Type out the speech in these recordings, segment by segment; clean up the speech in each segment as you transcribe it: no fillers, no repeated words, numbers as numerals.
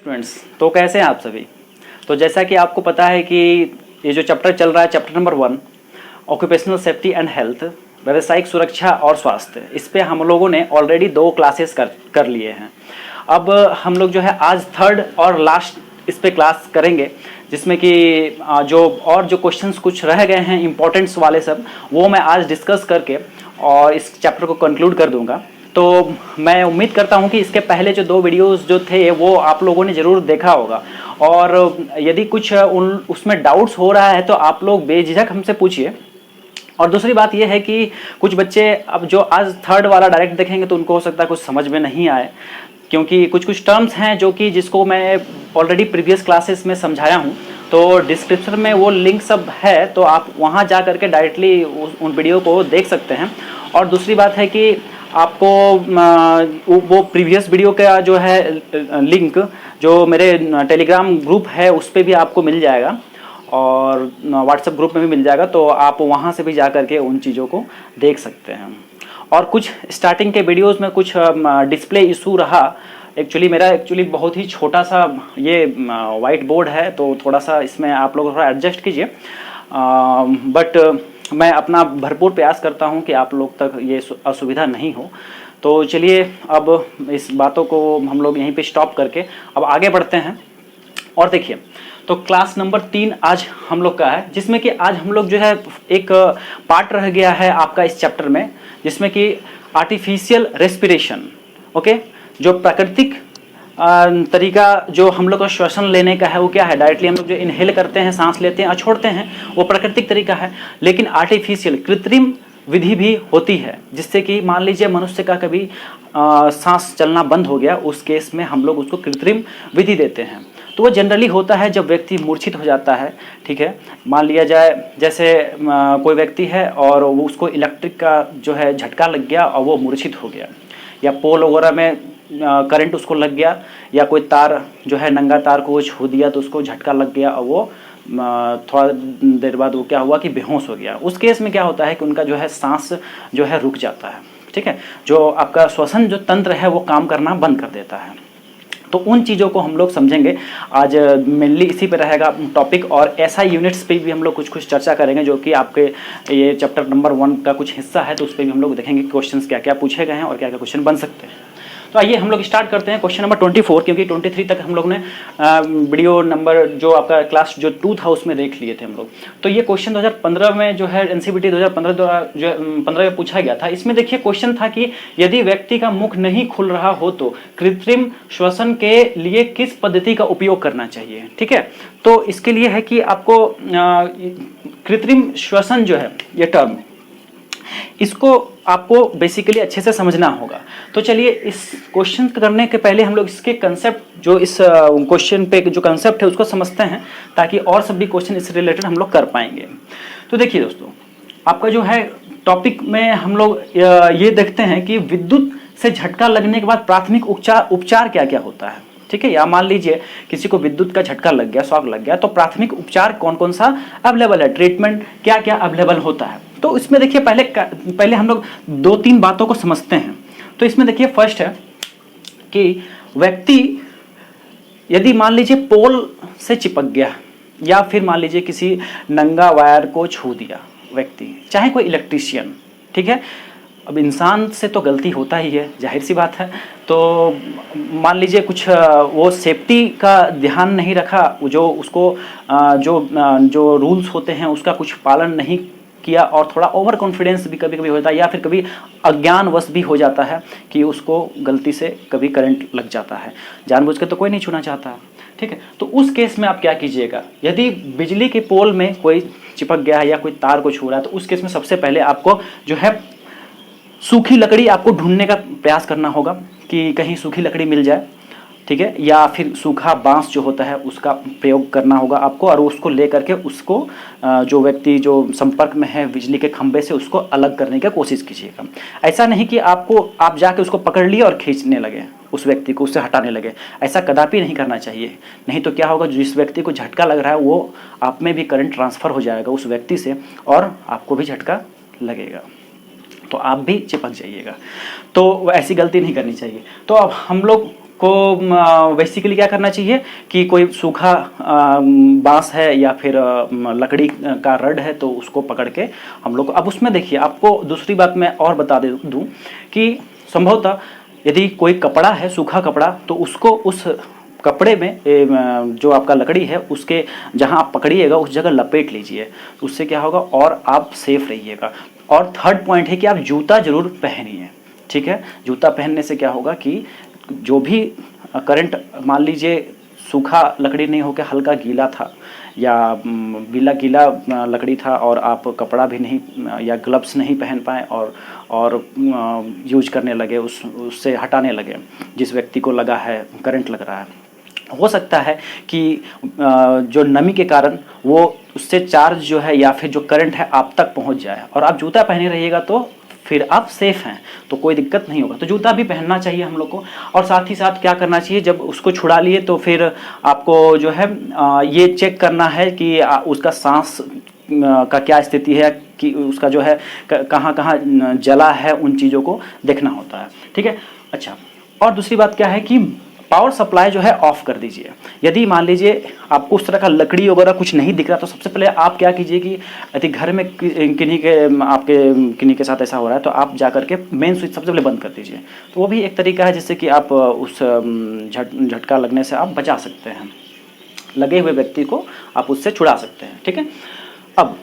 Students, तो कैसे हैं आप सभी। तो जैसा कि आपको पता है कि ये जो चैप्टर चल रहा है, chapter number 1 occupational safety and health, व्यावसायिक सुरक्षा और स्वास्थ्य, इस पे हम लोगों ने ऑलरेडी 2 क्लासेस कर लिए हैं। अब हम लोग जो है आज थर्ड और लास्ट इस पे क्लास करेंगे, जिसमें कि जो क्वेश्चंस कुछ रह गए हैं इंपॉर्टेंट्स वाले सब, वो मैं आज डिस्कस करके और इस चैप्टर को कंक्लूड कर दूंगा। तो मैं उम्मीद करता हूं कि इसके पहले जो 2 वीडियोस जो थे वो आप लोगों ने ज़रूर देखा होगा, और यदि कुछ उसमें डाउट्स हो रहा है तो आप लोग बेझिझक हमसे पूछिए। और दूसरी बात यह है कि कुछ बच्चे अब जो आज थर्ड वाला डायरेक्ट देखेंगे तो उनको हो सकता है कुछ समझ में नहीं आए, क्योंकि कुछ टर्म्स हैं जो कि जिसको मैं ऑलरेडी प्रीवियस क्लासेस में समझाया हूं। तो डिस्क्रिप्शन में वो लिंक सब है, तो आप वहां जा करके डायरेक्टली उन वीडियो को देख सकते हैं। और दूसरी बात है कि आपको वो प्रीवियस वीडियो का जो है लिंक जो मेरे टेलीग्राम ग्रुप है उस पर भी आपको मिल जाएगा और व्हाट्सएप ग्रुप में भी मिल जाएगा, तो आप वहाँ से भी जा करके उन चीज़ों को देख सकते हैं। और कुछ स्टार्टिंग के वीडियोस में कुछ डिस्प्ले इशू रहा। मेरा बहुत ही छोटा सा ये वाइट बोर्ड है, तो थोड़ा सा इसमें आप लोग थोड़ा एडजस्ट कीजिए, बट मैं अपना भरपूर प्रयास करता हूं कि आप लोग तक ये असुविधा नहीं हो। तो चलिए अब इस बातों को हम लोग यहीं पे स्टॉप करके अब आगे बढ़ते हैं। और देखिए, तो क्लास नंबर 3 आज हम लोग का है, जिसमें कि आज हम लोग जो है एक पार्ट रह गया है आपका इस चैप्टर में, जिसमें कि आर्टिफिशियल रेस्पिरेशन। ओके, जो प्राकृतिक तरीका जो हम लोग का श्वसन लेने का है वो क्या है, डायरेक्टली हम लोग जो इनहेल करते हैं, सांस लेते हैं और छोड़ते हैं, वो प्राकृतिक तरीका है। लेकिन आर्टिफिशियल कृत्रिम विधि भी होती है, जिससे कि मान लीजिए मनुष्य का कभी सांस चलना बंद हो गया, उस केस में हम लोग उसको कृत्रिम विधि देते हैं। तो वो जनरली होता है जब व्यक्ति मूर्छित हो जाता है। ठीक है, मान लिया जाए जैसे कोई व्यक्ति है और वो उसको इलेक्ट्रिक का जो है झटका लग गया और वो मूर्छित हो गया, या पोल वगैरह में करंट उसको लग गया, या कोई तार जो है नंगा तार को वो छू दिया तो उसको झटका लग गया और वो थोड़ा देर बाद वो क्या हुआ कि बेहोश हो गया। उस केस में क्या होता है कि उनका जो है सांस जो है रुक जाता है। ठीक है, जो आपका श्वसन जो तंत्र है वो काम करना बंद कर देता है। तो उन चीज़ों को हम लोग समझेंगे आज, मेनली इसी पे रहेगा टॉपिक। और एसआई यूनिट्स पे भी हम लोग कुछ चर्चा करेंगे, जो कि आपके ये चैप्टर नंबर 1 का कुछ हिस्सा है, तो उस पर भी हम लोग देखेंगे क्वेश्चंस क्या क्या पूछे गए हैं और क्या क्या क्वेश्चन बन सकते हैं। तो आइए हम लोग स्टार्ट करते हैं क्वेश्चन नंबर 24, क्योंकि 23 तक हम लोग ने वीडियो नंबर जो आपका क्लास जो 2 था उसमें देख लिए थे हम लोग। तो ये क्वेश्चन 2015 में जो है एनसीईआरटी 2015 में पूछा गया था। इसमें देखिए क्वेश्चन था कि यदि व्यक्ति का मुख नहीं खुल रहा हो तो कृत्रिम श्वसन के लिए किस पद्धति का उपयोग करना चाहिए। ठीक है, तो इसके लिए है कि आपको कृत्रिम श्वसन जो है ये टर्म, इसको आपको बेसिकली अच्छे से समझना होगा। तो चलिए इस क्वेश्चन करने के पहले हम लोग इसके कंसेप्ट, जो इस क्वेश्चन पे जो कंसेप्ट है उसको समझते हैं, ताकि और सभी क्वेश्चन इससे रिलेटेड हम लोग कर पाएंगे। तो देखिए दोस्तों, आपका जो है टॉपिक में हम लोग ये देखते हैं कि विद्युत से झटका लगने के बाद प्राथमिक उपचार क्या क्या होता है। ठीक है, या मान लीजिए किसी को विद्युत का झटका लग गया, शॉक लग गया, तो प्राथमिक उपचार कौन कौन सा अवेलेबल है, ट्रीटमेंट क्या क्या अवेलेबल होता है। तो इसमें देखिए पहले हम लोग 2-3 बातों को समझते हैं। तो इसमें देखिए फर्स्ट है कि व्यक्ति यदि मान लीजिए पोल से चिपक गया, या फिर मान लीजिए किसी नंगा वायर को छू दिया व्यक्ति, चाहे कोई इलेक्ट्रीशियन। ठीक है, अब इंसान से तो गलती होता ही है, जाहिर सी बात है। तो मान लीजिए कुछ वो सेफ्टी का ध्यान नहीं रखा, जो उसको जो रूल्स होते हैं उसका कुछ पालन नहीं किया, और थोड़ा ओवर कॉन्फिडेंस भी कभी कभी होता है, या फिर कभी अज्ञानवश भी हो जाता है कि उसको गलती से कभी करंट लग जाता है। जानबूझ के तो कोई नहीं छूना चाहता है। ठीक है, तो उस केस में आप क्या कीजिएगा, यदि बिजली के पोल में कोई चिपक गया है या कोई तार को छू रहा है, तो उस केस में सबसे पहले आपको जो है सूखी लकड़ी आपको ढूंढने का प्रयास करना होगा कि कहीं सूखी लकड़ी मिल जाए। ठीक है, या फिर सूखा बांस जो होता है उसका प्रयोग करना होगा आपको, और उसको लेकर के उसको जो व्यक्ति जो संपर्क में है बिजली के खंभे से, उसको अलग करने की कोशिश कीजिएगा। ऐसा नहीं कि आप जाके उसको पकड़ लिए और खींचने लगे उस व्यक्ति को, उससे हटाने लगे, ऐसा कदापि नहीं करना चाहिए। नहीं तो क्या होगा, जिस व्यक्ति को झटका लग रहा है वो आप में भी करंट ट्रांसफर हो जाएगा उस व्यक्ति से, और आपको भी झटका लगेगा, तो आप भी चिपक जाइएगा। तो ऐसी गलती नहीं करनी चाहिए। तो अब हम लोग को बेसिकली क्या करना चाहिए कि कोई सूखा बांस है या फिर लकड़ी का रड है तो उसको पकड़ के हम लोग, अब उसमें देखिए आपको दूसरी बात मैं और बता दे दूं कि संभवतः यदि कोई कपड़ा है, सूखा कपड़ा, तो उसको उस कपड़े में जो आपका लकड़ी है उसके जहां आप पकड़िएगा उस जगह लपेट लीजिए, तो उससे क्या होगा और आप सेफ रहिएगा। और थर्ड पॉइंट है कि आप जूता जरूर पहनिए, ठीक है। जूता पहनने से क्या होगा कि जो भी करंट, मान लीजिए सूखा लकड़ी नहीं होकर हल्का गीला था या गीला गीला लकड़ी था और आप कपड़ा भी नहीं या ग्लव्स नहीं पहन पाए और यूज करने लगे, उससे हटाने लगे, जिस व्यक्ति को लगा है करंट लग रहा है, हो सकता है कि जो नमी के कारण वो उससे चार्ज जो है या फिर जो करंट है आप तक पहुंच जाए, और आप जूता पहने रहिएगा तो फिर आप सेफ हैं, तो कोई दिक्कत नहीं होगा। तो जूता भी पहनना चाहिए हम लोग को। और साथ ही साथ क्या करना चाहिए, जब उसको छुड़ा लिए तो फिर आपको जो है ये चेक करना है कि उसका सांस का क्या स्थिति है, कि उसका जो है कहाँ कहाँ जला है, उन चीज़ों को देखना होता है, ठीक है। अच्छा, और दूसरी बात क्या है कि पावर सप्लाई जो है ऑफ कर दीजिए। यदि मान लीजिए आपको उस तरह का लकड़ी वगैरह कुछ नहीं दिख रहा तो सबसे पहले आप क्या कीजिए कि यदि घर में किन्हीं के साथ ऐसा हो रहा है तो आप जा करके मेन स्विच सबसे पहले बंद कर दीजिए। तो वो भी एक तरीका है जिससे कि आप उस झटका लगने से आप बचा सकते हैं, लगे हुए व्यक्ति को आप उससे छुड़ा सकते हैं, ठीक है। अब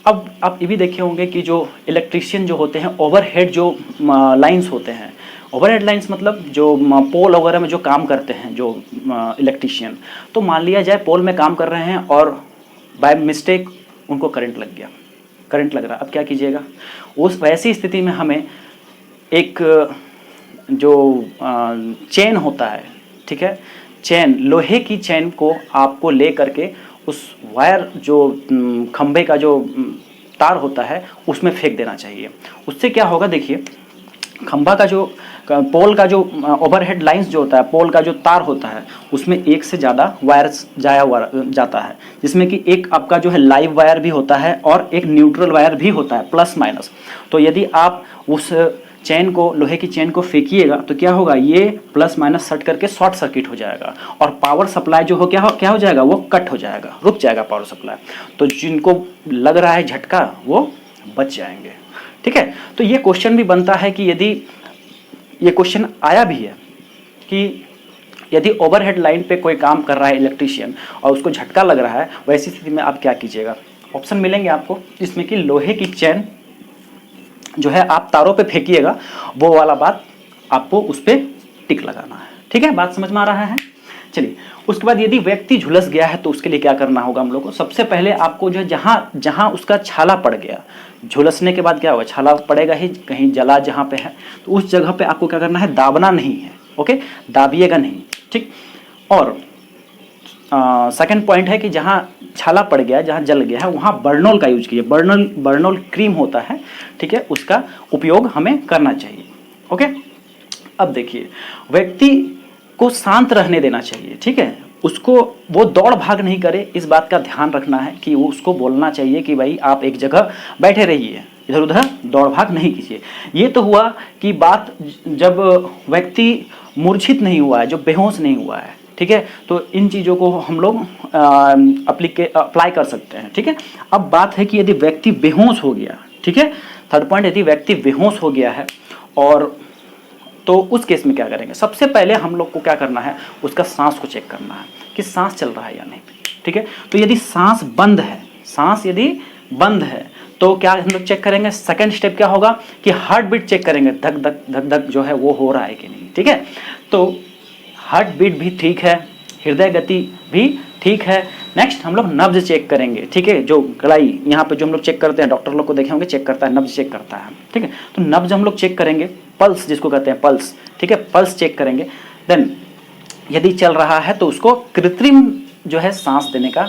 आप ये भी देखे होंगे कि जो इलेक्ट्रीशियन जो होते हैं, ओवरहेड जो लाइंस होते हैं, ओवरहेड लाइंस मतलब जो पोल वगैरह में जो काम करते हैं जो इलेक्ट्रीशियन, तो मान लिया जाए पोल में काम कर रहे हैं और बाय मिस्टेक उनको करंट लग गया, करंट लग रहा, अब क्या कीजिएगा। उस वैसी स्थिति में हमें एक जो चेन होता है, ठीक है, चेन, लोहे की चेन को आपको ले करके उस वायर जो खंभे का जो तार होता है उसमें फेंक देना चाहिए। उससे क्या होगा, देखिए खंभा का जो पोल का जो ओवरहेड लाइंस जो होता है, पोल का जो तार होता है उसमें एक से ज़्यादा वायर्स जाता है, जिसमें कि एक आपका जो है लाइव वायर भी होता है और एक न्यूट्रल वायर भी होता है, प्लस माइनस। तो यदि आप उस चेन को, लोहे की चेन को फेंकिएगा तो क्या होगा, ये प्लस माइनस सट करके शॉर्ट सर्किट हो जाएगा और पावर सप्लाई जो हो क्या हो जाएगा, वो कट हो जाएगा, रुक जाएगा पावर सप्लाई। तो जिनको लग रहा है झटका वो बच जाएंगे, ठीक है। तो ये क्वेश्चन भी बनता है कि यदि ये क्वेश्चन आया भी है कि यदि ओवरहेड लाइन पे कोई काम कर रहा है इलेक्ट्रीशियन और उसको झटका लग रहा है, वैसी स्थिति में आप क्या कीजिएगा। ऑप्शन मिलेंगे आपको जिसमें कि लोहे की चेन जो है आप तारों पे फेंकिएगा, वो वाला बात आपको उस पर टिक लगाना है, ठीक है। बात समझ में आ रहा है। चलिए, उसके बाद यदि व्यक्ति झुलस गया है तो उसके लिए क्या करना होगा हम लोग को। सबसे पहले आपको जो है जहाँ जहाँ उसका छाला पड़ गया, झुलसने के बाद क्या होगा, छाला पड़ेगा ही, कहीं जला जहाँ पे है तो उस जगह पे आपको क्या करना है, दाबना नहीं है, ओके, दाबिएगा नहीं, ठीक। और सेकंड पॉइंट है कि जहाँ छाला पड़ गया, जहाँ जल गया है, वहाँ बर्नॉल का यूज कीजिए। बर्नॉल क्रीम होता है, ठीक है, उसका उपयोग हमें करना चाहिए, ओके। अब देखिए, व्यक्ति को शांत रहने देना चाहिए, ठीक है। उसको वो दौड़ भाग नहीं करे, इस बात का ध्यान रखना है कि वो उसको बोलना चाहिए कि भाई आप एक जगह बैठे रहिए, इधर उधर दौड़ भाग नहीं कीजिए। ये तो हुआ कि बात जब व्यक्ति मूर्छित नहीं हुआ है, जो बेहोश नहीं हुआ है, ठीक है, तो इन चीज़ों को हम लोग अप्लाई कर सकते हैं, ठीक है। अब बात है कि यदि व्यक्ति बेहोश हो गया, ठीक है, थर्ड पॉइंट, यदि व्यक्ति बेहोश हो गया है और तो उस केस में क्या करेंगे। सबसे पहले हम लोग को क्या करना है, उसका सांस को चेक करना है कि सांस चल रहा है या नहीं, ठीक है। तो यदि सांस बंद है, सांस यदि बंद है तो क्या हम लोग चेक करेंगे, सेकंड स्टेप क्या होगा कि हार्ट बीट चेक करेंगे, धक धक धक धक जो है वो हो रहा है कि नहीं, ठीक है। तो हार्ट बीट भी ठीक है, हृदय गति भी ठीक है। नेक्स्ट हम लोग नब्ज चेक करेंगे, ठीक है, जो गलाई यहाँ पे जो हम लोग चेक करते हैं, डॉक्टर लोग को देखे होंगे, चेक करता है, नब्ज चेक करता है, ठीक है। तो नब्ज हम लोग चेक करेंगे, पल्स जिसको कहते हैं पल्स, ठीक है, पल्स चेक करेंगे। देन यदि चल रहा है तो उसको कृत्रिम जो है सांस देने का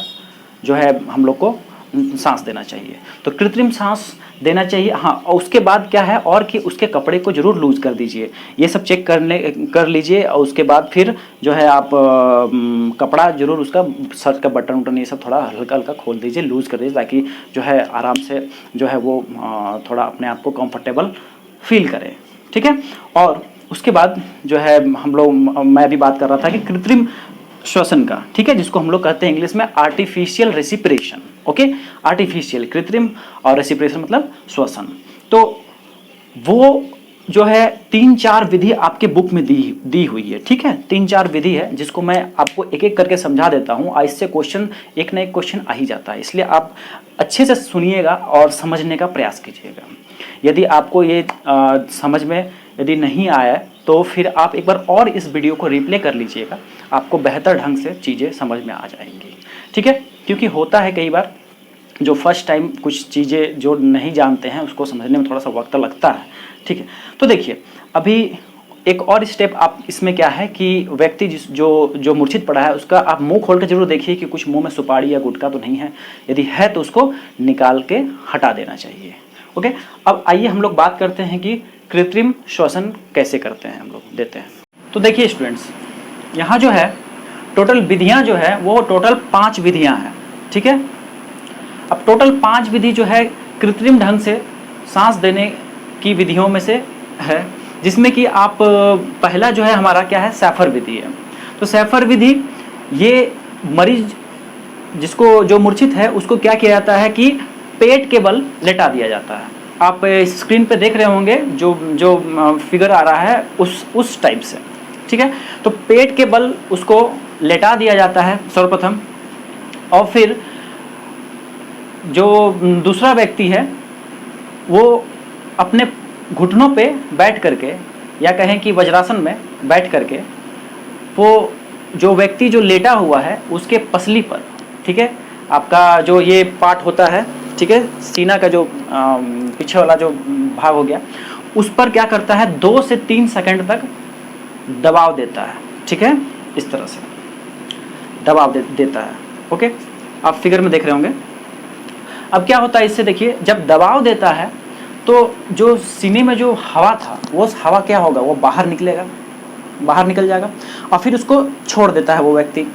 जो है हम लोग को सांस देना चाहिए, तो कृत्रिम सांस देना चाहिए। हाँ, और उसके बाद क्या है और कि उसके कपड़े को जरूर लूज कर दीजिए, ये सब चेक कर लीजिए। और उसके बाद फिर जो है आप कपड़ा जरूर उसका शर्ट का बटन उटन ये सब थोड़ा हल्का हल्का खोल दीजिए, लूज कर दीजिए, ताकि जो है आराम से जो है वो थोड़ा अपने आप को कंफर्टेबल फील करे, ठीक है। और उसके बाद जो है मैं अभी बात कर रहा था कि कृत्रिम श्वसन का, ठीक है, जिसको हम लोग कहते हैं इंग्लिश में आर्टिफिशियल रेसिपिरेशन। ओके, आर्टिफिशियल, कृत्रिम, और रेसिपिरेशन मतलब श्वसन। तो वो जो है 3-4 विधि आपके बुक में दी हुई है, ठीक है, 3-4 विधि है जिसको मैं आपको एक एक करके समझा देता हूँ। इससे क्वेश्चन, एक ना एक क्वेश्चन आ ही जाता है, इसलिए आप अच्छे से सुनिएगा और समझने का प्रयास कीजिएगा। यदि आपको ये समझ में यदि नहीं आया तो फिर आप एक बार और इस वीडियो को रिप्ले कर लीजिएगा, आपको बेहतर ढंग से चीज़ें समझ में आ जाएंगी, ठीक है। क्योंकि होता है कई बार जो फर्स्ट टाइम कुछ चीज़ें जो नहीं जानते हैं उसको समझने में थोड़ा सा वक्त लगता है, ठीक है। तो देखिए, अभी एक और स्टेप आप इसमें क्या है कि व्यक्ति जो मूर्छित पड़ा है उसका आप मुंह खोल कर जरूर देखिए कि कुछ मुंह में सुपारी या गुटखा तो नहीं है, यदि है तो उसको निकाल के हटा देना चाहिए। ओके, अब आइए हम लोग बात करते हैं कि कृत्रिम श्वसन कैसे करते हैं, हम लोग देते हैं। तो देखिए स्टूडेंट्स, यहाँ जो है टोटल विधियाँ जो है वो टोटल 5 विधियाँ हैं, ठीक है। अब टोटल 5 विधि जो है कृत्रिम ढंग से सांस देने की विधियों में से है, जिसमें कि आप पहला जो है हमारा क्या है, सैफर विधि है। तो सैफर विधि, ये मरीज जिसको जो मूर्छित है उसको क्या किया जाता है कि पेट के बल लेटा दिया जाता है। आप स्क्रीन पे देख रहे होंगे जो फिगर आ रहा है उस टाइप से, ठीक है। तो पेट के बल उसको लेटा दिया जाता है सर्वप्रथम, और फिर जो दूसरा व्यक्ति है वो अपने घुटनों पे बैठ करके, या कहें कि वज्रासन में बैठ करके, वो जो व्यक्ति जो लेटा हुआ है उसके पसली पर, ठीक है, आपका जो ये पार्ट होता है, ठीक है, सीना का जो पीछे वाला जो भाग हो गया, उस पर क्या करता है 2 से 3 सेकंड तक दबाव देता है, ठीक है, इस तरह से दबाव देता है। ओके, आप फिगर में देख रहे होंगे। अब क्या होता है इससे, देखिए, जब दबाव देता है तो जो सीने में जो हवा था वो हवा क्या होगा, वो बाहर निकलेगा, बाहर निकल जाएगा, और फिर उसको छोड़ देता है वो व्यक्ति।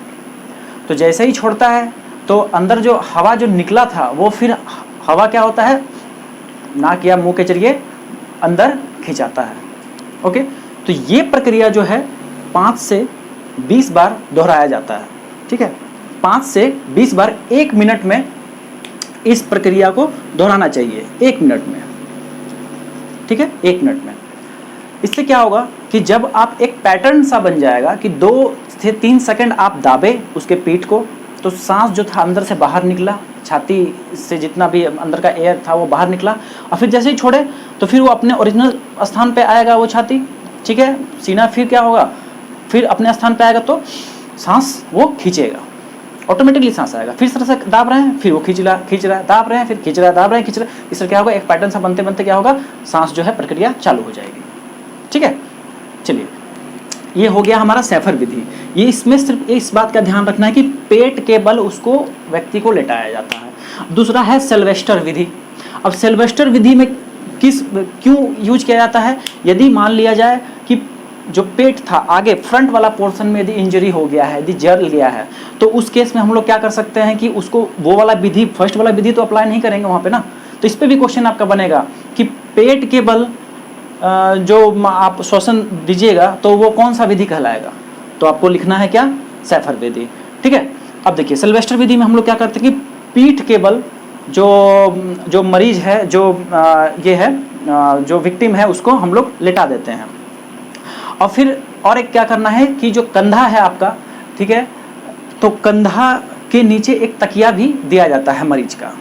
तो जैसे ही छोड़ता है तो अंदर जो हवा जो निकला था वो फिर हवा क्या होता है, नाक या मुंह के जरिए अंदर खिंचाता है। ओके, तो ये प्रक्रिया जो है 5 से 20 बार दोहराया जाता है, ठीक है, 5 से 20 बार 1 मिनट में इस प्रक्रिया को दोहराना चाहिए, 1 मिनट में, ठीक है, 1 मिनट में। इससे क्या होगा कि जब आप एक पैटर्न सा बन जाएगा कि 2 से 3 सेकंड आप दाबे उसके पीठ को, तो सांस जो था अंदर से बाहर निकला, छाती से जितना भी अंदर का एयर था वो बाहर निकला, और फिर जैसे ही छोड़े तो फिर वो अपने ओरिजिनल स्थान पे आएगा वो छाती, ठीक है, सीना फिर क्या होगा, फिर अपने स्थान पे आएगा, तो सांस वो खींचेगा, ऑटोमेटिकली सांस आएगा। फिर इस तरह से दाब रहे हैं, फिर वो खींच रहा है, दाब रहे हैं, फिर खींच रहा है, दाब रहे हैं, खींच रहे हैं, इस तरह क्या होगा, एक पैटर्न सा बनते बनते क्या होगा, सांस जो है प्रक्रिया चालू हो जाएगी, ठीक है। चलिए, ये हो गया हमारा सैफर विधि। ये इसमें सिर्फ इस बात का ध्यान रखना है कि पेट के बल उसको व्यक्ति को लेटाया जाता है। दूसरा है सिल्वेस्टर विधि। अब सिल्वेस्टर विधि में क्यों यूज किया जाता है, यदि मान लिया जाए कि जो पेट था आगे फ्रंट वाला पोर्शन में यदि इंजरी हो गया है, यदि जल लिया है, तो उस केस में हम लोग क्या कर सकते हैं कि उसको वो वाला विधि, फर्स्ट वाला विधि तो अप्लाई नहीं करेंगे वहाँ पे ना, तो इस पर भी क्वेश्चन आपका बनेगा कि पेट के बल जो आप श्वसन दीजिएगा तो वो कौन सा विधि कहलाएगा, तो आपको लिखना है क्या, सैफर विधि, ठीक है। अब देखिए, सिल्वेस्टर विधि में हम लोग क्या करते हैं कि पीठ के बल जो मरीज है, जो ये है, जो विक्टिम है, उसको हम लोग लेटा देते हैं, और फिर और एक क्या करना है कि जो कंधा है आपका, ठीक है, तो कंधा के नीचे एक तकिया भी दिया जाता है मरीज का,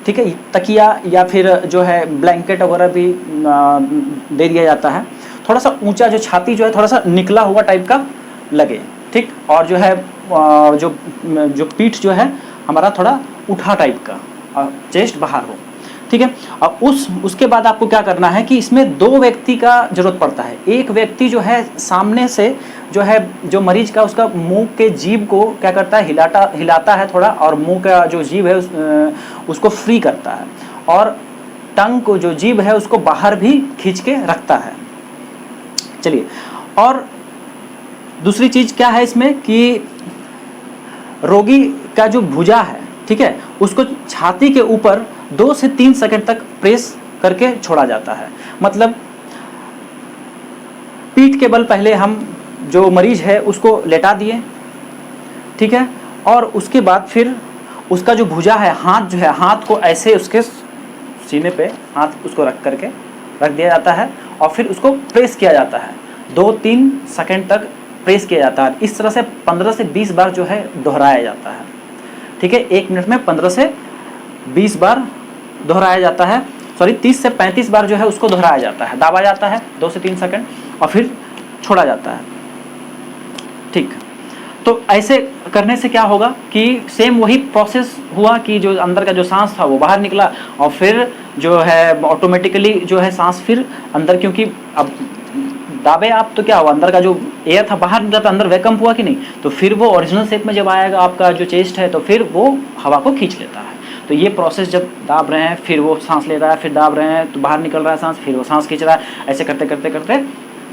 ठीक है, तकिया या फिर जो है ब्लैंकेट वगैरह भी दे दिया जाता है, थोड़ा सा ऊंचा, जो छाती जो है थोड़ा सा निकला हुआ टाइप का लगे, ठीक, और जो है जो पीठ जो है हमारा थोड़ा उठा टाइप का, और चेस्ट बाहर हो, ठीक है। और उसके बाद आपको क्या करना है कि इसमें 2 व्यक्ति का जरूरत पड़ता है। एक व्यक्ति जो है सामने से जो है, जो मरीज का उसका मुंह के जीभ को क्या करता है, हिलाता है थोड़ा, और मुंह का जो जीभ है उसको फ्री करता है, और टंग को, जो जीभ है, उसको बाहर भी खींच के रखता है। चलिए, और दूसरी चीज क्या है इसमें कि रोगी का जो भुजा है, ठीक है, उसको छाती के ऊपर 2 से 3 सेकंड तक प्रेस करके छोड़ा जाता है। मतलब पीठ के बल पहले हम जो मरीज है उसको लेटा दिए, ठीक है, और उसके बाद फिर उसका जो भुजा है, हाथ जो है, हाथ को ऐसे उसके सीने पे हाथ उसको रख करके रख दिया जाता है और फिर उसको प्रेस किया जाता है, 2-3 सेकंड तक प्रेस किया जाता है। इस तरह से 15 से 20 बार जो है दोहराया जाता है, ठीक है। 1 मिनट में 15 से 20 बार दोहराया जाता है, सॉरी 30 से 35 बार जो है उसको दोहराया जाता है, दाबा जाता है 2 से 3 सेकंड और फिर छोड़ा जाता है, ठीक। तो ऐसे करने से क्या होगा कि सेम वही प्रोसेस हुआ कि जो अंदर का जो सांस था वो बाहर निकला और फिर जो है ऑटोमेटिकली जो है सांस फिर अंदर, क्योंकि अब दाबे आप तो क्या हुआ, अंदर का जो एयर था बाहर निकला तो अंदर वैक्यूम हुआ कि नहीं, तो फिर वो ओरिजिनल शेप में जब आएगा आपका जो चेस्ट है तो फिर वो हवा को खींच लेता है। तो ये प्रोसेस जब दाब रहे हैं फिर वो सांस ले रहा है, फिर दाब रहे हैं तो बाहर निकल रहा है सांस, फिर वो सांस खींच रहा है, ऐसे करते करते करते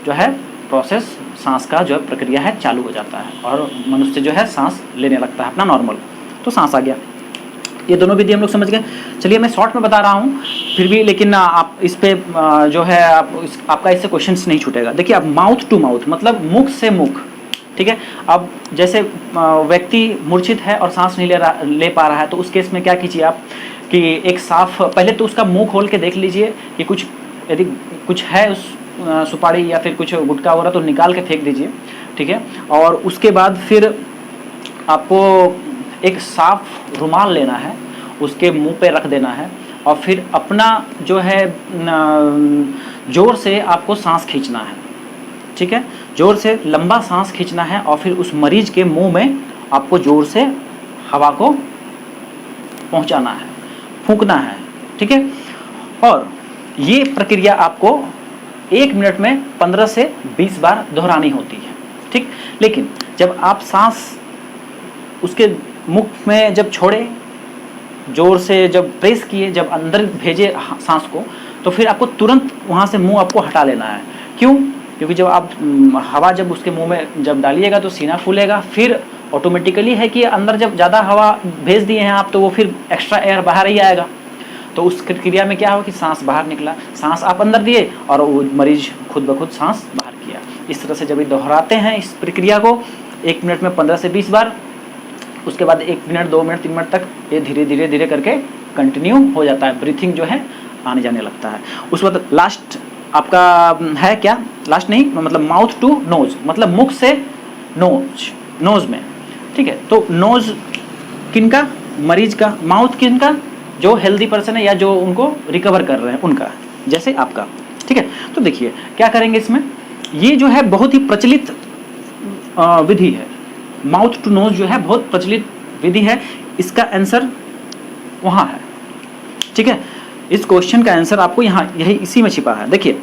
जो है प्रोसेस सांस का जो प्रक्रिया है चालू हो जाता है और मनुष्य जो है सांस लेने लगता है अपना नॉर्मल। तो सांस आ गया, ये दोनों विधि हम लोग समझ गए। चलिए मैं शॉर्ट में बता रहा हूँ फिर भी, लेकिन आप इस पे जो है आपका इससे क्वेश्चंस नहीं छूटेगा। देखिए आप माउथ टू माउथ मतलब मुख से मुख, ठीक है। अब जैसे व्यक्ति मूर्छित है और सांस नहीं ले पा रहा है तो उस केस में क्या कीजिए आप कि एक साफ, पहले तो उसका मुंह खोल के देख लीजिए कि कुछ यदि कुछ है उस सुपारी या फिर कुछ गुटखा वगैरह तो निकाल के फेंक दीजिए, ठीक है। और उसके बाद फिर आपको एक साफ रुमाल लेना है, उसके मुंह पे रख देना है और फिर अपना जो है जोर से आपको सांस खींचना है, ठीक है। जोर से लंबा सांस खींचना है और फिर उस मरीज के मुंह में आपको जोर से हवा को पहुंचाना है, फूंकना है, ठीक है। और ये प्रक्रिया आपको 1 मिनट में 15 से 20 बार दोहरानी होती है, ठीक। लेकिन जब आप सांस उसके मुख में जब छोड़े, जोर से जब प्रेस किए, जब अंदर भेजे सांस को, तो फिर आपको तुरंत वहाँ से मुंह आपको हटा लेना है। क्यों? क्योंकि जब आप हवा जब उसके मुंह में जब डालिएगा तो सीना फूलेगा, फिर ऑटोमेटिकली है कि अंदर जब ज़्यादा हवा भेज दिए हैं आप तो वो फिर एक्स्ट्रा एयर बाहर ही आएगा। तो उस क्रिया में क्या हुआ कि सांस बाहर निकला, सांस आप अंदर दिए और वो मरीज खुद ब खुद सांस बाहर किया। इस तरह से जब ये दोहराते हैं इस प्रक्रिया को 1 मिनट में 15 से 20 बार, उसके बाद 1 मिनट 2 मिनट 3 मिनट तक ये धीरे धीरे धीरे करके कंटिन्यू हो जाता है, ब्रीथिंग जो है आने जाने लगता है। उस वक्त लास्ट आपका है क्या, लास्ट नहीं मतलब माउथ टू नोज, मतलब मुख से नोज में, ठीक है। तो नोज किनका, मरीज का, माउथ किनका, जो हेल्दी पर्सन है या जो उनको रिकवर कर रहे हैं उनका, जैसे आपका, ठीक है। तो देखिए क्या करेंगे इसमें, ये जो है बहुत ही प्रचलित विधि है, माउथ टू नोज जो है बहुत प्रचलित विधि है। इसका आंसर वहाँ है, ठीक है। इस क्वेश्चन का आंसर आपको यहाँ यही इसी में छिपा है। देखिए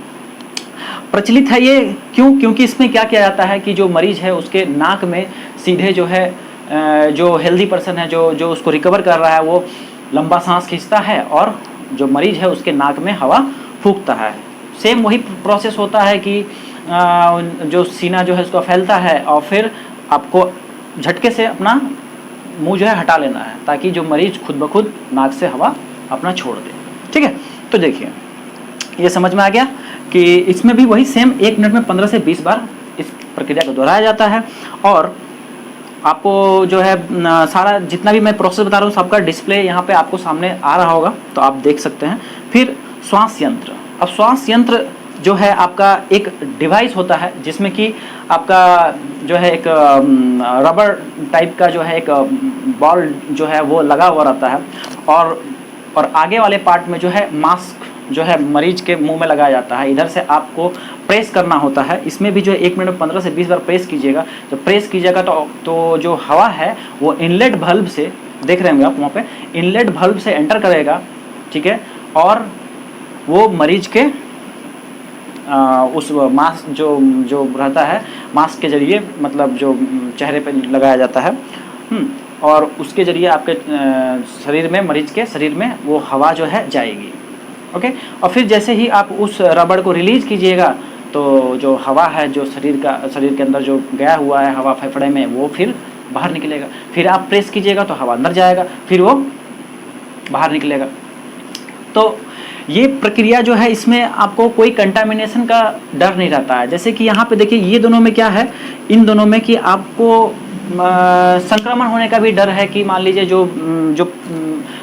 प्रचलित है ये क्यों, क्योंकि इसमें क्या किया जाता है कि जो मरीज है उसके नाक में सीधे जो है जो हेल्दी पर्सन है जो उसको रिकवर कर रहा है वो लंबा सांस खींचता है और जो मरीज है उसके नाक में हवा फूंकता है। सेम वही प्रोसेस होता है कि जो सीना जो है उसको फैलता है और फिर आपको झटके से अपना मुंह जो है हटा लेना है ताकि जो मरीज खुद ब खुद नाक से हवा अपना छोड़ दे, ठीक है। तो देखिए ये समझ में आ गया कि इसमें भी वही सेम 1 मिनट में 15 से 20 बार इस प्रक्रिया को दोहराया जाता है। और आपको जो है सारा जितना भी मैं प्रोसेस बता रहा हूँ सबका डिस्प्ले यहाँ पे आपको सामने आ रहा होगा तो आप देख सकते हैं। फिर श्वास यंत्र, अब श्वास यंत्र जो है आपका एक डिवाइस होता है जिसमें कि आपका जो है एक रबर टाइप का जो है एक बॉल जो है वो लगा हुआ रहता है और आगे वाले पार्ट में जो है मास्क जो है मरीज के मुंह में लगाया जाता है। इधर से आपको प्रेस करना होता है, इसमें भी जो है 1 मिनट में 15 से 20 बार प्रेस कीजिएगा। जब प्रेस कीजिएगा तो जो हवा है वो इनलेट बल्ब से, देख रहे होंगे आप वहाँ पे, इनलेट बल्ब से एंटर करेगा, ठीक है। और वो मरीज के उस मास्क जो रहता है मास्क के जरिए, मतलब जो चेहरे पे लगाया जाता है, और उसके जरिए आपके शरीर में, मरीज के शरीर में वो हवा जो है जाएगी, ओके। और फिर जैसे ही आप उस रबड़ को रिलीज कीजिएगा तो जो हवा है जो शरीर के अंदर जो गया हुआ है हवा फेफड़े में वो फिर बाहर निकलेगा। फिर आप प्रेस कीजिएगा तो हवा अंदर जाएगा, फिर वो बाहर निकलेगा। तो ये प्रक्रिया जो है इसमें आपको कोई कंटामिनेशन का डर नहीं रहता है। जैसे कि यहाँ पे देखिए ये दोनों में क्या है, इन दोनों में कि आपको संक्रमण होने का भी डर है कि मान लीजिए जो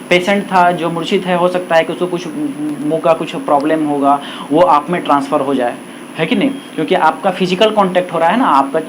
पेशेंट था, जो मूर्छित है, हो सकता है कि उसको कुछ मुंह का कुछ प्रॉब्लम होगा, वो आप में ट्रांसफ़र हो जाए, है कि नहीं, क्योंकि आपका फिजिकल कांटेक्ट हो रहा है ना,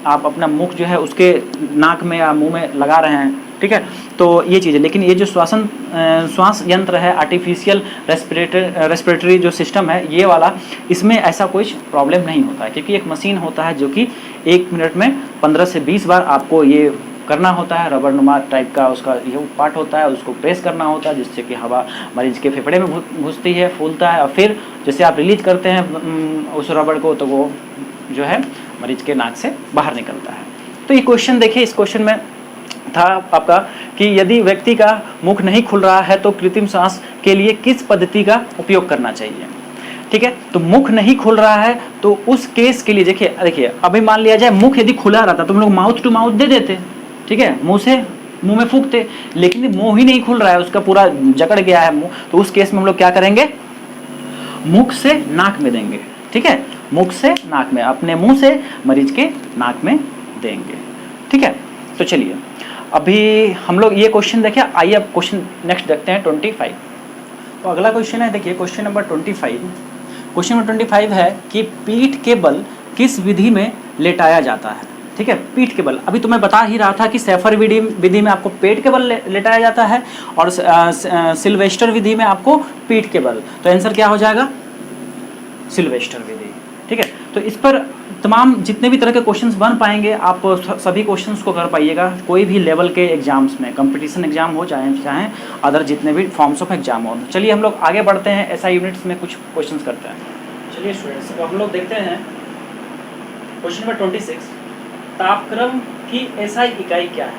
आप अपना मुख जो है उसके नाक में या मुंह में लगा रहे हैं, ठीक है। तो ये चीज़ है, लेकिन ये जो श्वास यंत्र है, आर्टिफिशियल रेस्पिरेटरी जो सिस्टम है ये वाला, इसमें ऐसा कुछ प्रॉब्लम नहीं होता है, क्योंकि एक मशीन होता है जो कि 1 मिनट में 15 से 20 बार आपको ये करना होता है। रबर नुमा टाइप का उसका ये पार्ट होता है, उसको प्रेस करना होता है जिससे कि हवा मरीज के फेफड़े में घुसती है, फूलता है, और फिर जैसे आप रिलीज करते हैं उस रबर को, तो वो जो है मरीज के नाक से बाहर निकलता है। तो ये क्वेश्चन देखिए, इस क्वेश्चन में था आपका कि यदि व्यक्ति का मुख नहीं खुल रहा है तो कृत्रिम सांस के लिए किस पद्धति का उपयोग करना चाहिए, ठीक है। तो मुख नहीं खुल रहा है तो उस केस के लिए देखिए अभी मान लिया जाए मुख यदि खुला रहता तो हम लोग माउथ टू माउथ दे देते, ठीक है, मुंह से मुंह में फूंकते, लेकिन मुंह ही नहीं खुल रहा है, उसका पूरा जकड़ गया है मुंह, तो उस केस में हम लोग क्या करेंगे, मुख से नाक में देंगे, ठीक है, मुख से नाक में, अपने मुंह से मरीज के नाक में देंगे, ठीक है। तो चलिए अभी हम लोग ये क्वेश्चन देखें, आइए अब क्वेश्चन नेक्स्ट देखते हैं 25। तो अगला क्वेश्चन है, देखिए क्वेश्चन नंबर 25। क्वेश्चन नंबर 25 है कि पीठ के बल किस विधि में लेटाया जाता है, ठीक है। पीठ के बल, अभी तो मैं बता ही रहा था कि सैफर विधि में आपको पेट के बल लेटाया जाता है और सिल्वेस्टर विधि में आपको पीठ के बल। तो आंसर क्या हो जाएगा, सिल्वेस्टर विधि, ठीक है। तो इस पर तमाम जितने भी तरह के क्वेश्चंस बन पाएंगे आप सभी क्वेश्चंस को कर पाइएगा, कोई भी लेवल के एग्जाम्स में, कंपटीशन एग्जाम हो चाहे अदर जितने भी फॉर्म्स ऑफ एग्जाम हो। चलिए हम लोग आगे बढ़ते हैं, एसआई यूनिट्स में कुछ क्वेश्चंस करते हैं। चलिए स्टूडेंट्स, अब हम लोग देखते हैं क्वेश्चन नंबर 26। तापक्रम की एसआई इकाई क्या है।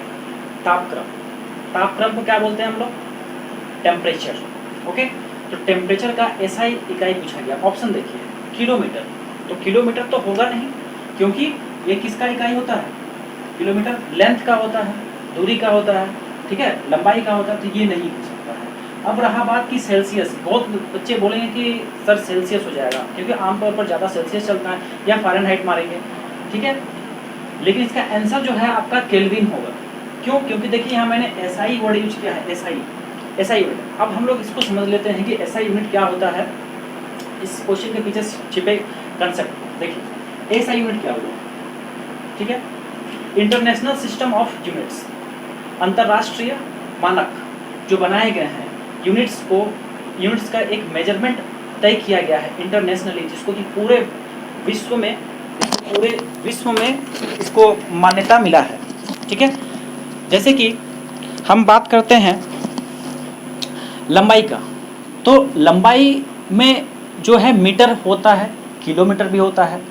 तापक्रम को क्या बोलते हैं हम लोग, टेम्परेचर, ओके। तो टेम्परेचर का एसआई इकाई पूछा गया, ऑप्शन देखिए, किलोमीटर। तो किलोमीटर तो होगा नहीं, क्योंकि ये किसका इकाई होता है, किलोमीटर लेंथ का होता है, दूरी का होता है, ठीक है, लंबाई का होता है, तो ये नहीं हो सकता है। अब रहा बात की सेल्सियस, बहुत बच्चे बोलेंगे कि सर सेल्सियस हो जाएगा, क्योंकि आमतौर पर ज़्यादा सेल्सियस चलता है, या फ़ारेनहाइट मारेंगे, ठीक है, लेकिन इसका आंसर जो है आपका केल्विन होगा। क्यों, क्योंकि देखिए यहाँ मैंने एसआई वर्ड यूज किया है, एसआई यूनिट। अब हम लोग इसको समझ लेते हैं कि एसआई यूनिट क्या होता है, इस क्वेश्चन के पीछे छिपे कंसेप्ट देखिए। एसआई यूनिट क्या हुआ, ठीक है, इंटरनेशनल सिस्टम ऑफ यूनिट्स, अंतरराष्ट्रीय मानक जो बनाए गए हैं यूनिट्स का एक मेजरमेंट तय किया गया है इंटरनेशनली, जिसको कि पूरे विश्व में इसको मान्यता मिला है, ठीक है। जैसे कि हम बात करते हैं लंबाई का, तो लंबाई में जो है मीटर होता है, किलोमीटर भी होता है,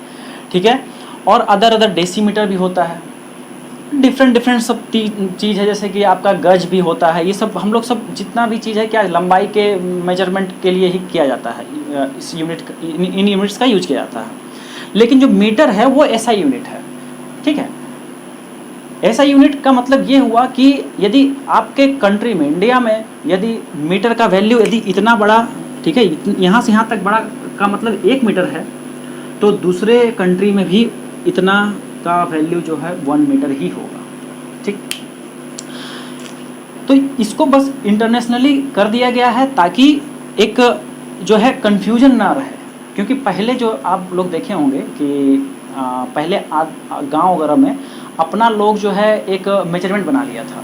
ठीक है, और अदर डेसीमीटर भी होता है, डिफरेंट सब चीज़ है, जैसे कि आपका गज भी होता है। ये सब हम लोग सब जितना भी चीज़ है क्या लंबाई के मेजरमेंट के लिए ही किया जाता है, इस इन यूनिट्स का यूज किया जाता है। लेकिन जो मीटर है वो एसआई यूनिट है, ठीक है। एसआई यूनिट का मतलब ये हुआ कि यदि आपके कंट्री में, इंडिया में, यदि मीटर का वैल्यू यदि इतना बड़ा, ठीक है, यहाँ से यहाँ तक बड़ा का मतलब 1 मीटर है, तो दूसरे कंट्री में भी इतना का वैल्यू जो है 1 मीटर ही होगा, ठीक। तो इसको बस इंटरनेशनली कर दिया गया है ताकि एक जो है कंफ्यूजन ना रहे, क्योंकि पहले जो आप लोग देखे होंगे कि पहले गांव वगैरह में अपना लोग जो है एक मेजरमेंट बना लिया था,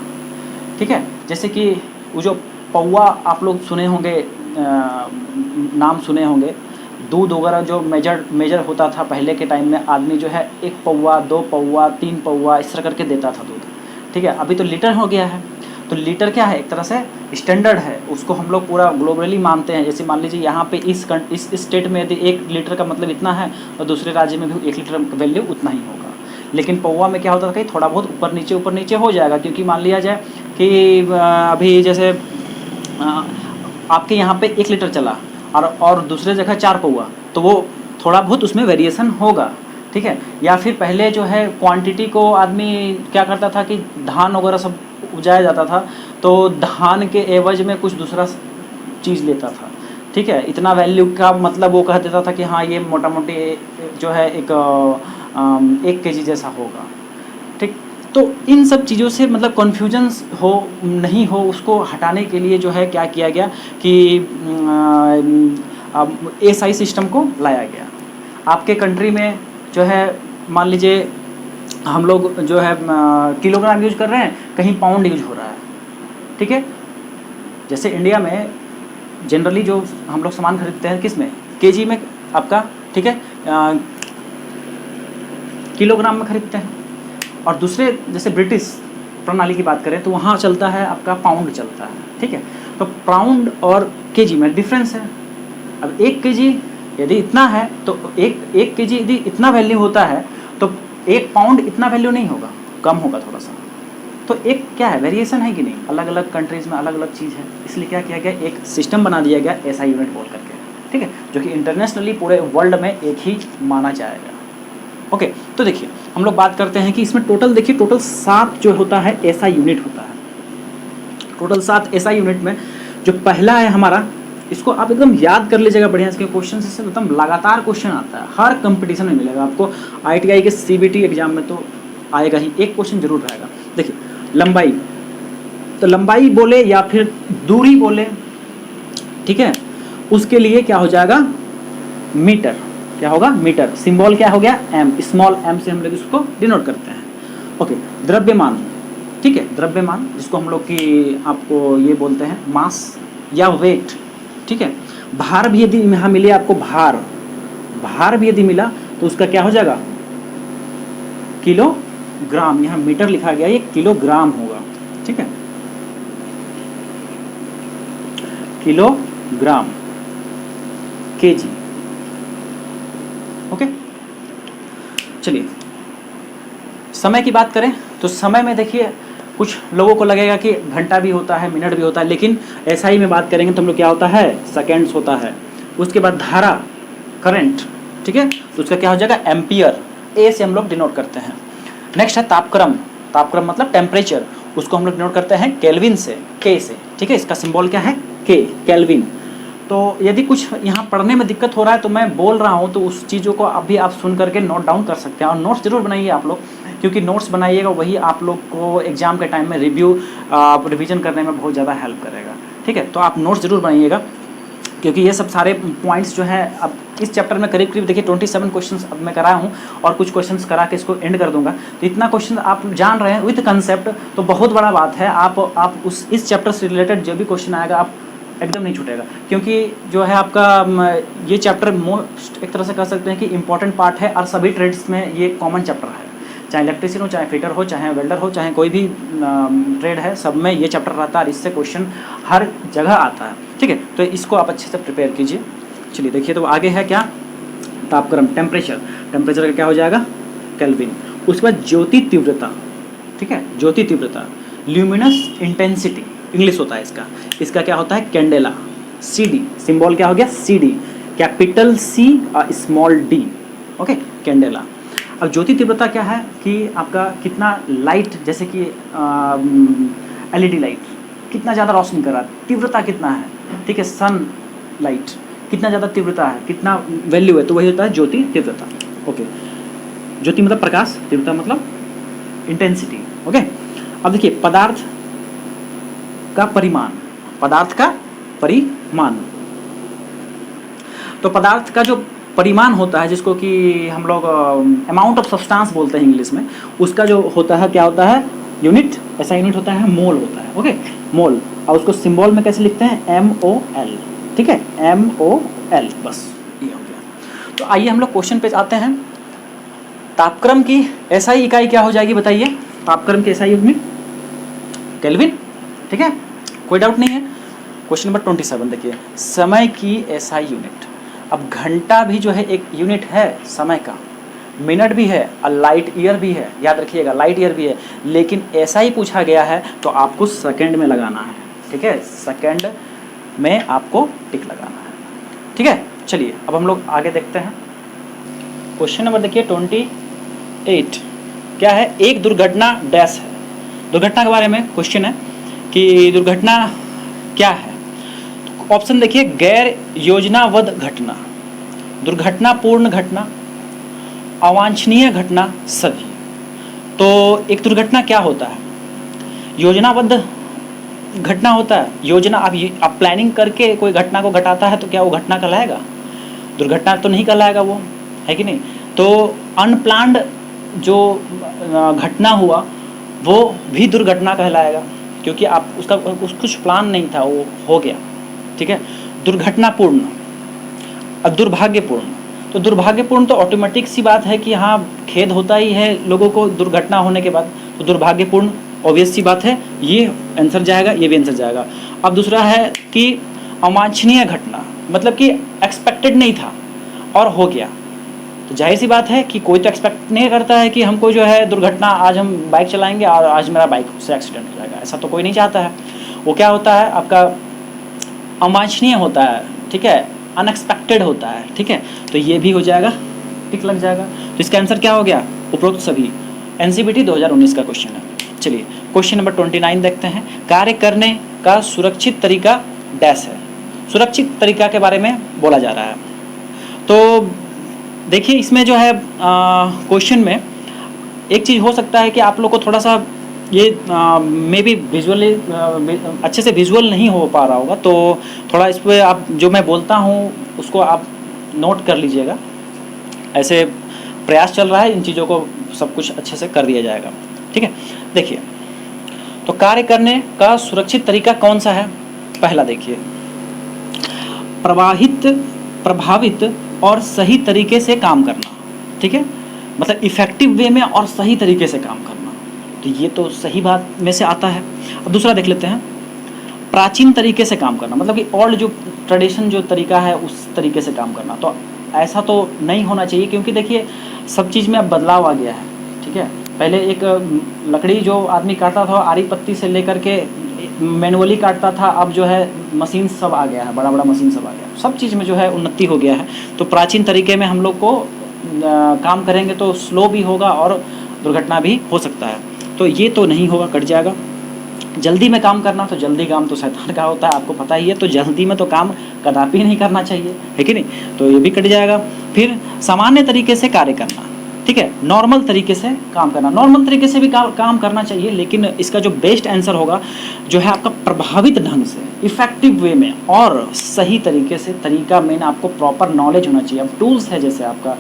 ठीक है। जैसे कि वो जो पौवा आप लोग सुने होंगे, नाम सुने होंगे, दूध वगैरह जो मेजर होता था पहले के टाइम में, आदमी जो है 1 पौवा 2 पौवा 3 पौवा इस तरह करके देता था दूध, ठीक है। अभी तो लीटर हो गया है, तो लीटर क्या है, एक तरह से स्टैंडर्ड है, उसको हम लोग पूरा ग्लोबली मानते हैं। जैसे मान लीजिए यहाँ पे इस स्टेट में यदि 1 लीटर का मतलब इतना है, और दूसरे राज्य में भी 1 लीटर का वैल्यू उतना ही होगा। लेकिन पौवा में क्या होता था कि थोड़ा बहुत ऊपर नीचे हो जाएगा, क्योंकि मान लिया जाए कि अभी जैसे आपके यहाँ पे 1 लीटर चला और दूसरे जगह 4 पौवा, तो वो थोड़ा बहुत उसमें वेरिएशन होगा, ठीक है। या फिर पहले जो है क्वांटिटी को आदमी क्या करता था कि धान वगैरह सब उपजाया जाता था, तो धान के एवज में कुछ दूसरा चीज़ लेता था, ठीक है। इतना वैल्यू का मतलब वो कह देता था कि हाँ ये मोटा मोटी जो है एक 1 kg जैसा होगा, ठीक। तो इन सब चीज़ों से मतलब कन्फ्यूजन हो नहीं हो, उसको हटाने के लिए जो है क्या किया गया कि एसआई सिस्टम को लाया गया। आपके कंट्री में जो है मान लीजिए हम लोग जो है किलोग्राम यूज कर रहे हैं, कहीं पाउंड यूज हो रहा है, ठीक है। जैसे इंडिया में जनरली जो हम लोग सामान खरीदते हैं किस में, केजी में आपका, ठीक है, किलोग्राम में खरीदते हैं। और दूसरे जैसे ब्रिटिश प्रणाली की बात करें तो वहाँ चलता है आपका पाउंड चलता है, ठीक है। तो पाउंड और केजी में डिफरेंस है। अब 1 kg यदि इतना है तो एक केजी यदि इतना वैल्यू होता है तो 1 पाउंड इतना वैल्यू नहीं होगा, कम होगा थोड़ा सा। तो एक क्या है, वेरिएशन है कि नहीं, अलग अलग कंट्रीज़ में अलग अलग चीज़ है। इसलिए क्या किया गया, एक सिस्टम बना दिया गया एसआई यूनिट बोल करके, ठीक है, जो कि इंटरनेशनली पूरे वर्ल्ड में एक ही माना जाएगा। ओके, तो देखिए हम लोग बात करते हैं कि इसमें टोटल देखिए टोटल 7 जो होता है एसआई यूनिट होता है। टोटल 7 एसआई यूनिट में जो पहला है हमारा, इसको आप एकदम याद कर लीजिएगा बढ़िया। इसके क्वेश्चन से एकदम लगातार क्वेश्चन आता है, हर कंपटीशन में मिलेगा आपको। आईटीआई के सीबीटी एग्जाम में तो आएगा ही, एक क्वेश्चन जरूर रहेगा। देखिए लंबाई, तो लंबाई बोले या फिर दूरी बोले, ठीक है, उसके लिए क्या हो जाएगा, मीटर। क्या होगा, मीटर। सिंबल क्या हो गया, एम, स्मॉल एम से हम लोग इसको डिनोट करते हैं। ओके, द्रव्यमान, ठीक है, द्रव्यमान जिसको हम लोग की आपको ये बोलते हैं मास या वेट, ठीक है। भार भी यदि यहाँ मिले आपको, भार भी यदि मिला तो उसका क्या हो जाएगा, किलोग्राम। यहाँ मीटर लिखा गया, ये किलोग्राम होगा, ठीक है, किलोग्राम, केजी। ओके, चलिए समय की बात करें तो समय में देखिए कुछ लोगों को लगेगा कि घंटा भी होता है, मिनट भी होता है, लेकिन एसआई में बात करेंगे तो हम लोग क्या होता है, सेकेंड्स होता है। उसके बाद धारा, करंट, ठीक है, तो उसका क्या हो जाएगा, एम्पियर, ए से हम लोग डिनोट करते हैं। नेक्स्ट है तापक्रम, तापक्रम मतलब टेम्परेचर, उसको हम लोग डिनोट करते हैं केल्विन से, के से, ठीक है, इसका सिंबल क्या है, के, केल्विन। तो यदि कुछ यहाँ पढ़ने में दिक्कत हो रहा है तो मैं बोल रहा हूँ तो उस चीज़ों को अभी आप सुन करके नोट डाउन कर सकते हैं। और नोट्स जरूर बनाइए आप लोग, क्योंकि नोट्स बनाइएगा वही आप लोग को एग्जाम के टाइम में रिवीजन करने में बहुत ज़्यादा हेल्प करेगा, ठीक है। तो आप नोट्स जरूर बनाइएगा, क्योंकि ये सब सारे पॉइंट्स जो हैं अब इस चैप्टर में करीब करीब देखिए 27 क्वेश्चंस अब मैं कराया हूँ, और कुछ क्वेश्चंस करा के इसको एंड कर दूंगा। तो इतना क्वेश्चन आप जान रहे हैं विद कंसेप्ट, तो बहुत बड़ा बात है। आप इस चैप्टर से रिलेटेड जो भी क्वेश्चन आएगा आप एकदम नहीं छूटेगा, क्योंकि जो है आपका ये चैप्टर मोस्ट एक तरह से कह सकते हैं कि इंपॉर्टेंट पार्ट है, और सभी ट्रेड्स में ये कॉमन चैप्टर है, चाहे इलेक्ट्रिशियन हो, चाहे फिटर हो, चाहे वेल्डर हो, चाहे कोई भी ट्रेड है, सब में ये चैप्टर रहता है और इससे क्वेश्चन हर जगह आता है, ठीक है। तो इसको आप अच्छे से प्रिपेयर कीजिए। चलिए देखिए, तो आगे है क्या, तापक्रम, टेम्परेचर, टेम्परेचर का क्या हो जाएगा, केल्विन। उसके बाद ज्योति तीव्रता, ठीक है, ज्योति तीव्रता, ल्यूमिनस इंटेंसिटी इंग्लिश होता है इसका, इसका क्या होता है, कैंडेला, सी डी, सिंबल क्या हो गया, C D, capital C small D, okay, candela. अब ज्योति तीव्रता क्या है कि आपका कितना लाइट, जैसे कि एलईडी लाइट कितना ज़्यादा रोशनी कर रहा है, तीव्रता कितना है, ठीक है, सन लाइट कितना ज़्यादा तीव्रता है, कितना वैल्यू है, तो वही होता है ज्योति तीव्रता। ओके, ज्योति मतलब प्रकाश, तीव्रता मतलब इंटेंसिटी। ओके, अब देखिए पदार्थ का परिमाण, पदार्थ का परिमाण, तो पदार्थ का जो परिमाण होता है जिसको कि हम लोग अमाउंट ऑफ सब्सटेंस बोलते हैं इंग्लिश में, उसका जो होता है क्या होता है, यूनिट, ऐसा यूनिट होता है मोल होता है। ओके, मोल, और उसको सिंबल में कैसे लिखते हैं, MOL, ठीक है, MOL, बस ये हो गया। तो आइए हम लोग क्वेश्चन पे आते हैं। तापक्रम की एसआई इकाई क्या हो जाएगी बताइए, तापक्रम की एसआई यूनिट केल्विन, ठीक है, कोई डाउट नहीं है। क्वेश्चन नंबर 27 देखिए, समय की एसआई यूनिट। अब घंटा भी जो है एक यूनिट है समय का, मिनट भी है और लाइट ईयर भी है, याद रखिएगा लाइट ईयर भी है, लेकिन ऐसा ही पूछा गया है तो आपको सेकंड में लगाना है, ठीक है, सेकंड में आपको टिक लगाना है, ठीक है। चलिए अब हम लोग आगे देखते हैं। क्वेश्चन नंबर देखिए 28 क्या है, एक दुर्घटना डैश है। दुर्घटना के बारे में क्वेश्चन है कि दुर्घटना क्या है। ऑप्शन देखिए, गैर योजनाबद्ध घटना, दुर्घटनापूर्ण घटना, अवांछनीय घटना, सभी। तो एक दुर्घटना क्या होता है? योजनाबद्ध घटना होता है। योजना आप प्लानिंग करके कोई घटना को घटाता है तो क्या वो घटना कहलाएगा? दुर्घटना तो नहीं कहलाएगा वो, है कि नहीं? तो अनप्लान्ड जो घटना हुआ वो भी दुर्घटना कहलाएगा, क्योंकि आप उसका कुछ प्लान नहीं था, वो हो गया, ठीक है। दुर्घटनापूर्ण, अब दुर्भाग्यपूर्ण, तो दुर्भाग्यपूर्ण तो ऑटोमेटिक सी बात है कि हाँ, खेद होता ही है लोगों को दुर्घटना होने के बाद, तो दुर्भाग्यपूर्ण ऑब्वियस सी बात है, ये आंसर जाएगा, ये भी आंसर जाएगा। अब दूसरा है कि अवांछनीय घटना, मतलब कि एक्सपेक्टेड नहीं था और हो गया, तो जाहिर सी बात है कि कोई तो एक्सपेक्ट नहीं करता है कि हमको जो है दुर्घटना, आज हम बाइक चलाएंगे और आज मेरा बाइक से एक्सीडेंट हो जाएगा, ऐसा तो कोई नहीं चाहता है। वो क्या होता है, आपका अवांछनीय होता है, ठीक है, अनएक्सपेक्टेड होता है, ठीक है। तो ये भी हो जाएगा, टिक लग जाएगा। तो इसका आंसर क्या हो गया? उपरोक्त सभी। एनसीईआरटी 2019 का क्वेश्चन है। चलिए क्वेश्चन नंबर 29 देखते हैं। कार्य करने का सुरक्षित तरीका डैश है। सुरक्षित तरीका के बारे में बोला जा रहा है। तो देखिए इसमें जो है क्वेश्चन में एक चीज़ हो सकता है कि आप लोग को थोड़ा सा ये मे बी विजुअली अच्छे से विजुअल नहीं हो पा रहा होगा, तो थोड़ा इस पर आप जो मैं बोलता हूँ उसको आप नोट कर लीजिएगा। ऐसे प्रयास चल रहा है, इन चीज़ों को सब कुछ अच्छे से कर दिया जाएगा, ठीक है। देखिए, तो कार्य करने का सुरक्षित तरीका कौन सा है? पहला देखिए, प्रभावित और सही तरीके से काम करना, ठीक है, मतलब इफेक्टिव वे में और सही तरीके से काम करना, तो ये तो सही बात में से आता है। अब दूसरा देख लेते हैं, प्राचीन तरीके से काम करना, मतलब कि ओल्ड जो ट्रेडिशन जो तरीका है उस तरीके से काम करना, तो ऐसा तो नहीं होना चाहिए, क्योंकि देखिए सब चीज़ में अब बदलाव आ गया है, ठीक है। पहले एक लकड़ी जो आदमी काटता था आरी पत्ती से लेकर के मैनुअली काटता था, अब जो है मशीन सब आ गया है, बड़ा बड़ा मशीन सब आ गया है, सब चीज़ में जो है उन्नति हो गया है। तो प्राचीन तरीके में हम लोग को काम करेंगे तो स्लो भी होगा और दुर्घटना भी हो सकता है, तो ये तो नहीं होगा, कट जाएगा। जल्दी में काम करना, तो जल्दी काम तो शैतान का होता है, आपको पता ही है, तो जल्दी में तो काम कदापि नहीं करना चाहिए, है कि नहीं, तो ये भी कट जाएगा। फिर सामान्य तरीके से कार्य करना, ठीक है, नॉर्मल तरीके से काम करना, नॉर्मल तरीके से भी काम करना चाहिए, लेकिन इसका जो बेस्ट आंसर होगा जो है आपका प्रभावित ढंग से, इफेक्टिव वे में और सही तरीके से। तरीका में आपको प्रॉपर नॉलेज होना चाहिए। अब टूल्स है जैसे आपका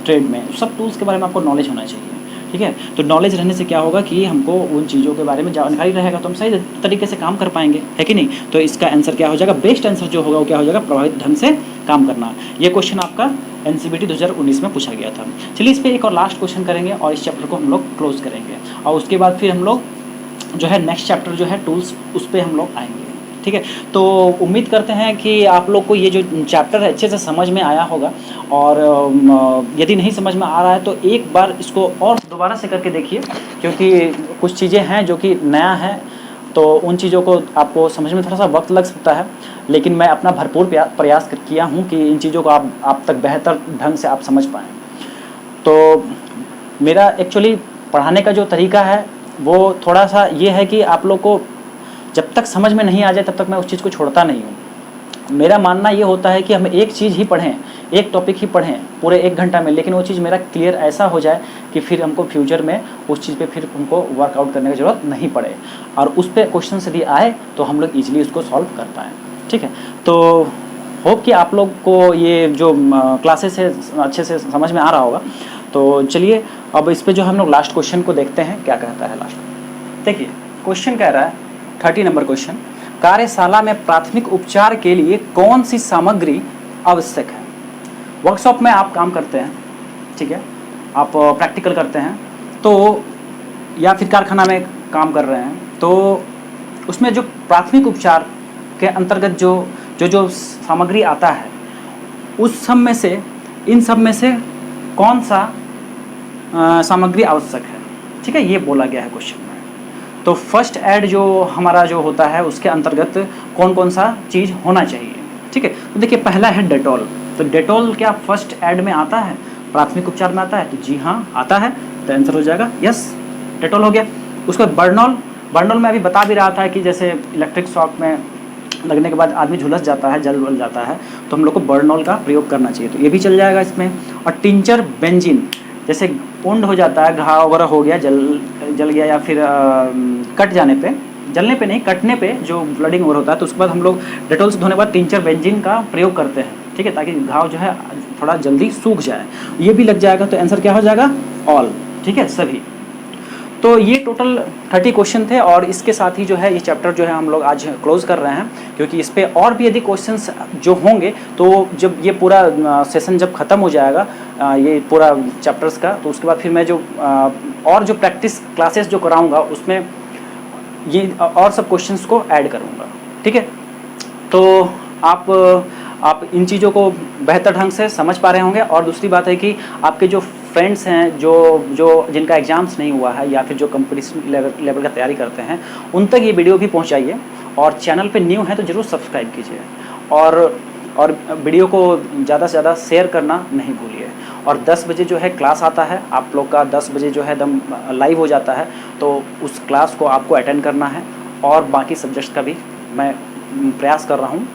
ट्रेड में, सब टूल्स के बारे में आपको नॉलेज होना चाहिए, ठीक है। तो नॉलेज रहने से क्या होगा कि हमको उन चीज़ों के बारे में जानकारी रहेगा, तो हम सही तरीके से काम कर पाएंगे, है कि नहीं। तो इसका आंसर क्या हो जाएगा? बेस्ट आंसर जो होगा वो क्या हो जाएगा? प्रभावित ढंग से काम करना। ये क्वेश्चन आपका एनसीईआरटी 2019 में पूछा गया था। चलिए इस पर एक और लास्ट क्वेश्चन करेंगे और इस चैप्टर को हम लोग क्लोज करेंगे, और उसके बाद फिर हम लोग जो है नेक्स्ट चैप्टर जो है टूल्स, उस पर हम लोग आएंगे, ठीक है। तो उम्मीद करते हैं कि आप लोग को ये जो चैप्टर है अच्छे से समझ में आया होगा, और यदि नहीं समझ में आ रहा है तो एक बार इसको और दोबारा से करके देखिए, क्योंकि कुछ चीज़ें हैं जो कि नया है, तो उन चीज़ों को आपको समझ में थोड़ा सा वक्त लग सकता है, लेकिन मैं अपना भरपूर प्रयास किया हूँ कि इन चीज़ों को आप तक बेहतर ढंग से आप समझ पाएँ। तो मेरा एक्चुअली पढ़ाने का जो तरीका है वो थोड़ा सा ये है कि आप लोग को जब तक समझ में नहीं आ जाए तब तक मैं उस चीज़ को छोड़ता नहीं हूँ। मेरा मानना ये होता है कि हम एक चीज़ ही पढ़ें, एक टॉपिक ही पढ़ें पूरे 1 घंटा में, लेकिन वो चीज़ मेरा क्लियर ऐसा हो जाए कि फिर हमको फ्यूचर में उस चीज़ पे फिर हमको वर्कआउट करने की ज़रूरत नहीं पड़े, और उस पर क्वेश्चन यदि आए तो हम लोग ईजिली उसको सॉल्व कर पाएँ, ठीक है। तो होप कि आप लोग को ये जो क्लासेस है अच्छे से समझ में आ रहा होगा। तो चलिए अब इस पर जो हम लोग लास्ट क्वेश्चन को देखते हैं क्या कहता है लास्ट में। देखिए क्वेश्चन कह रहा है 30 नंबर क्वेश्चन, कार्यशाला में प्राथमिक उपचार के लिए कौन सी सामग्री आवश्यक है? वर्कशॉप में आप काम करते हैं, ठीक है, आप प्रैक्टिकल करते हैं, तो या फिर कारखाना में काम कर रहे हैं, तो उसमें जो प्राथमिक उपचार के अंतर्गत जो सामग्री आता है, उस सब में से, इन सब में से कौन सा सामग्री आवश्यक है, ठीक है, ये बोला गया है क्वेश्चन में। तो फर्स्ट ऐड जो हमारा जो होता है उसके अंतर्गत कौन कौन सा चीज़ होना चाहिए, ठीक है। तो देखिए पहला है डेटॉल। तो डेटॉल क्या फर्स्ट ऐड में आता है, प्राथमिक उपचार में आता है? तो जी हाँ आता है, तो आंसर हो जाएगा यस, डेटॉल हो गया। उसके बाद बर्नॉल में अभी बता भी रहा था कि जैसे इलेक्ट्रिक शॉक में लगने के बाद आदमी झुलस जाता है, जल जाता है, तो हम लोग को बर्नॉल का प्रयोग करना चाहिए, तो ये भी चल जाएगा इसमें। और टिंचर बेंजीन, जैसे वुंड हो जाता है, घाव वगैरह हो गया, जल गया, या फिर कट जाने पे, जलने पे नहीं, कटने पे जो ब्लडिंग ओवर होता है, तो उसके बाद हम लोग डेटॉल से धोने के बाद टिंचर बेंजीन का प्रयोग करते हैं, ठीक है, ताकि घाव जो है थोड़ा जल्दी सूख जाए। ये भी लग जाएगा, तो आंसर क्या हो जाएगा? ऑल, ठीक है, सभी। तो ये टोटल 30 क्वेश्चन थे, और इसके साथ ही जो है ये चैप्टर जो है हम लोग आज क्लोज कर रहे हैं, क्योंकि इस पर और भी यदि क्वेश्चंस जो होंगे, तो जब ये पूरा सेशन जब ख़त्म हो जाएगा ये पूरा चैप्टर्स का, तो उसके बाद फिर मैं जो और जो प्रैक्टिस क्लासेस जो कराऊंगा उसमें ये और सब क्वेश्चंस को ऐड करूंगा, ठीक है। तो आप इन चीज़ों को बेहतर ढंग से समझ पा रहे होंगे। और दूसरी बात है कि आपके जो फ्रेंड्स हैं जो जिनका एग्ज़ाम्स नहीं हुआ है, या फिर जो कंपटीशन लेवल का तैयारी करते हैं, उन तक ये वीडियो भी पहुंचाइए। और चैनल पे न्यू है तो ज़रूर सब्सक्राइब कीजिए, और वीडियो को ज़्यादा से ज़्यादा शेयर करना नहीं भूलिए। और 10 बजे जो है क्लास आता है आप लोग का, 10 बजे जो है एकदम लाइव हो जाता है, तो उस क्लास को आपको अटेंड करना है। और बाकी सब्जेक्ट्स का भी मैं प्रयास कर रहा हूँ।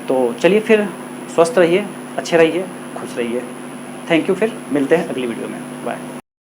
तो चलिए फिर, स्वस्थ रहिए, अच्छे रहिए, खुश रहिए। थैंक यू, फिर मिलते हैं अगली वीडियो में। बाय।